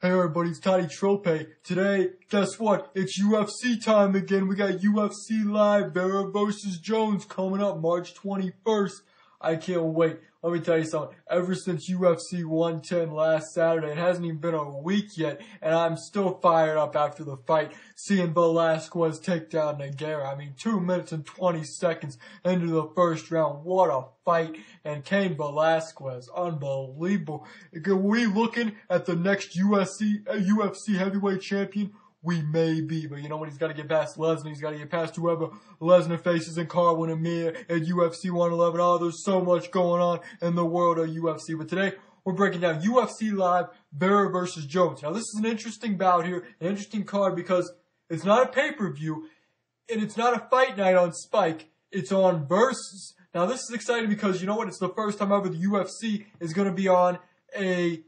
Hey everybody, it's Toddy Trope. Today, guess what? It's UFC time again. We got UFC Live, Vera versus Jones coming up March 21st. I can't wait. Let me tell you something. Ever since UFC 110 last Saturday, it hasn't even been a week yet, and I'm still fired up after the fight. Seeing Velasquez take down Nogueira. 2 minutes and 20 seconds into the first round. What a fight. And Cain Velasquez, unbelievable. Are we looking at the next UFC heavyweight champion? We may be, but you know what? He's got to get past Lesnar. He's got to get past whoever Lesnar faces in Carwin and Mir at UFC 111. Oh, there's so much going on in the world of UFC. But today, we're breaking down UFC Live, Vera versus Jones. Now, this is an interesting bout here, an interesting card because it's not a pay-per-view, and it's not a fight night on Spike. It's on Versus. Now, this is exciting because, you know what? It's the first time ever the UFC is going to be on a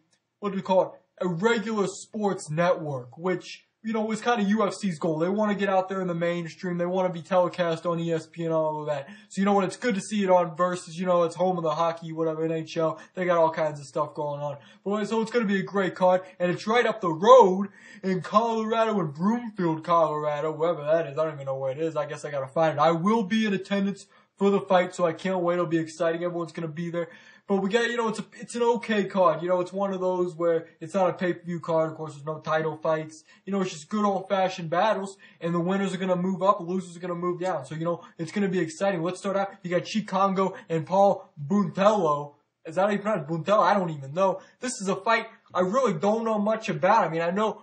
regular sports network, which, you know, was kind of UFC's goal. They want to get out there in the mainstream. They want to be telecast on ESPN, all of that. So, you know what? It's good to see it on Versus. You know, it's home of the hockey, whatever, NHL. They got all kinds of stuff going on. But so it's going to be a great card. And it's right up the road in Colorado, in Broomfield, Colorado, wherever that is. I don't even know where it is. I guess I got to find it. I will be in attendance for the fight, so I can't wait. It'll be exciting. Everyone's going to be there. But we got, you know, it's an okay card. You know, it's one of those where it's not a pay-per-view card. Of course, there's no title fights. You know, it's just good old-fashioned battles. And the winners are going to move up. The losers are going to move down. So, you know, it's going to be exciting. Let's start out. You got Chikongo and Paul Buntello. Is that how you pronounce it? Buntello? I don't even know. This is a fight I really don't know much about. I know,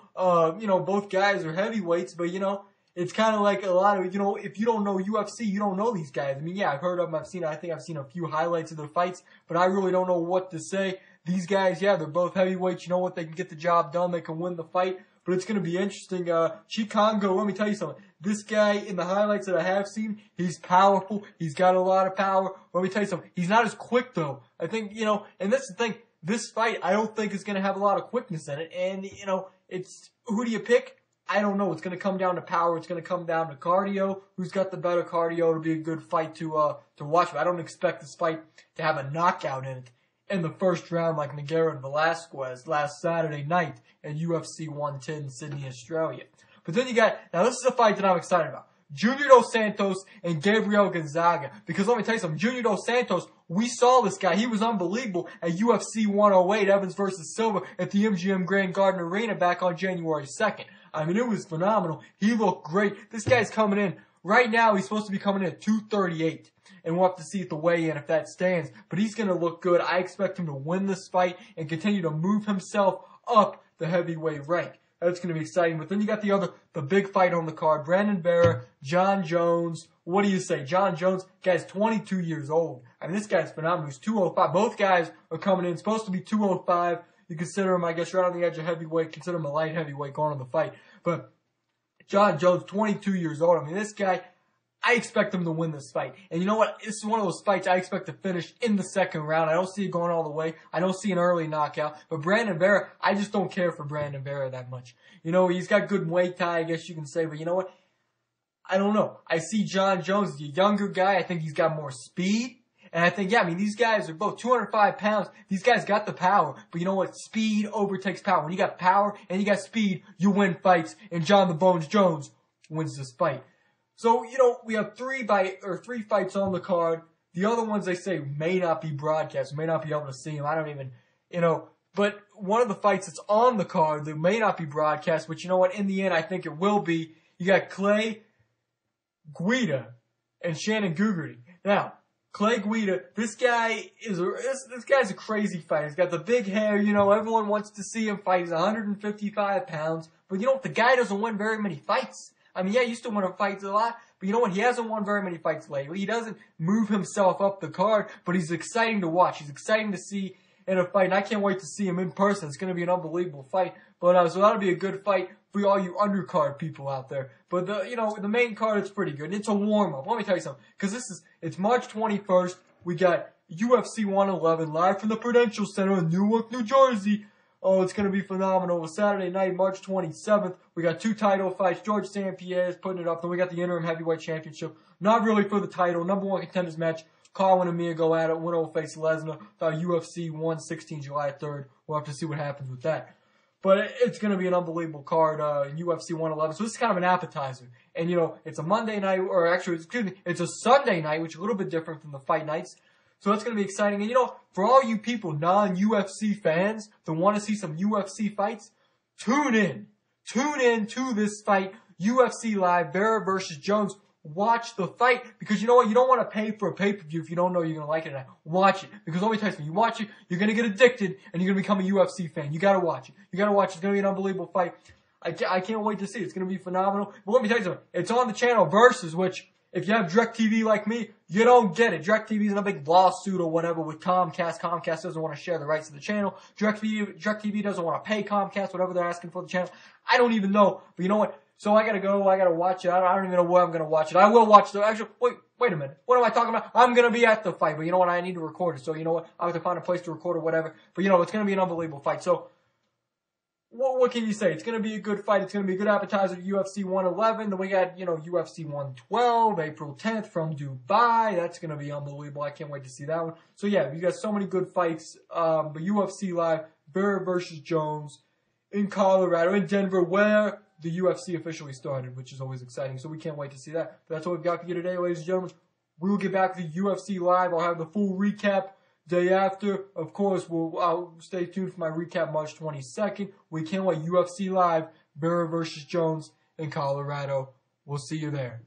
you know, both guys are heavyweights. But, you know, it's kind of like a lot of, you know, if you don't know UFC, you don't know these guys. Yeah, I've heard of them. I think I've seen a few highlights of their fights, but I really don't know what to say. These guys, yeah, they're both heavyweights. You know what? They can get the job done. They can win the fight, but it's going to be interesting. Chikongo, let me tell you something. This guy, in the highlights that I have seen, he's powerful. He's got a lot of power. Let me tell you something. He's not as quick, though. I think, you know, and that's the thing. This fight, I don't think is going to have a lot of quickness in it. And, you know, who do you pick? I don't know. It's going to come down to power. It's going to come down to cardio. Who's got the better cardio? It'll be a good fight to watch. But I don't expect this fight to have a knockout in it in the first round like Nogueira and Velasquez last Saturday night at UFC 110 in Sydney, Australia. But then you got, now this is a fight that I'm excited about. Junior Dos Santos and Gabriel Gonzaga. Because let me tell you something. Junior Dos Santos, we saw this guy. He was unbelievable at UFC 108, Evans versus Silva at the MGM Grand Garden Arena back on January 2nd. It was phenomenal. He looked great. This guy's coming in. Right now, he's supposed to be coming in at 238. And we'll have to see at the weigh-in if that stands. But he's going to look good. I expect him to win this fight and continue to move himself up the heavyweight rank. That's going to be exciting. But then you got the big fight on the card. Brandon Vera, John Jones. What do you say? John Jones, guy's 22 years old. This guy's phenomenal. He's 205. Both guys are coming in. Supposed to be 205. You consider him, I guess, right on the edge of heavyweight. Consider him a light heavyweight going on the fight. But John Jones, 22 years old. This guy, I expect him to win this fight. And you know what? This is one of those fights I expect to finish in the second round. I don't see it going all the way. I don't see an early knockout. But Brandon Vera, I just don't care for Brandon Vera that much. You know, he's got good Muay Thai, I guess you can say. But you know what? I don't know. I see John Jones as a younger guy. I think he's got more speed. And I think, these guys are both 205 pounds. These guys got the power. But you know what? Speed overtakes power. When you got power and you got speed, you win fights. And John the Bones Jones wins this fight. So, you know, we have three fights on the card. The other ones, they say, may not be broadcast. May not be able to see them. I don't even, you know. But one of the fights that's on the card that may not be broadcast, but you know what? In the end, I think it will be. You got Clay Guida and Shannon Gugarty. Now, Clay Guida, this guy's a crazy fighter. He's got the big hair, you know, everyone wants to see him fight. He's 155 pounds. But you know what? The guy doesn't win very many fights. He used to win fights a lot, but you know what? He hasn't won very many fights lately. He doesn't move himself up the card, but he's exciting to watch. He's exciting to see in a fight, and I can't wait to see him in person. It's going to be an unbelievable fight. But so that'll be a good fight for all you undercard people out there. But the main card is pretty good. It's a warm up. Let me tell you something, because it's March 21st. We got UFC 111 live from the Prudential Center in Newark, New Jersey. Oh, it's going to be phenomenal. Saturday night, March 27th, we got 2 title fights. George St. Pierre is putting it up. Then we got the interim heavyweight championship. Not really for the title. Number 1 contenders match. Carwin and Mir go at it. Winner will face Lesnar. UFC 116 July 3rd. We'll have to see what happens with that. But it's going to be an unbelievable card, UFC 111. So this is kind of an appetizer. And, you know, it's a Monday night, or actually, excuse me, it's a Sunday night, which is a little bit different from the fight nights. So that's going to be exciting. And, you know, for all you people, non-UFC fans that want to see some UFC fights, tune in. Tune in to this fight, UFC Live, Vera versus Jones. Watch the fight, because you know what? You don't want to pay for a pay-per-view if you don't know you're going to like it or not. Watch it, because let me tell you something. You watch it, you're going to get addicted, and you're going to become a UFC fan. You got to watch it. You got to watch it. It's going to be an unbelievable fight. I can't wait to see it. It's going to be phenomenal. But let me tell you something. It's on the channel Versus, which, if you have DirecTV like me, you don't get it. DirecTV is in a big lawsuit or whatever with Comcast. Comcast doesn't want to share the rights to the channel. DirecTV doesn't want to pay Comcast, whatever they're asking for the channel. I don't even know. But you know what? So I gotta go. I gotta watch it. I don't even know where I'm gonna watch it. I will watch the actual. Wait a minute. What am I talking about? I'm gonna be at the fight, but you know what? I need to record it. So you know what? I have to find a place to record or whatever. But you know, it's gonna be an unbelievable fight. So what can you say? It's gonna be a good fight. It's gonna be a good appetizer to UFC 111. Then we got, you know, UFC 112, April 10th from Dubai. That's gonna be unbelievable. I can't wait to see that one. So yeah, we got so many good fights. But UFC Live, Vera versus Jones in Colorado, in Denver, where the UFC officially started, which is always exciting. So we can't wait to see that. But that's all we've got for you today, ladies and gentlemen. We will get back to the UFC Live. I'll have the full recap day after. Of course, I'll stay tuned for my recap March 22nd. We can't wait. UFC Live, Vera versus Jones in Colorado. We'll see you there.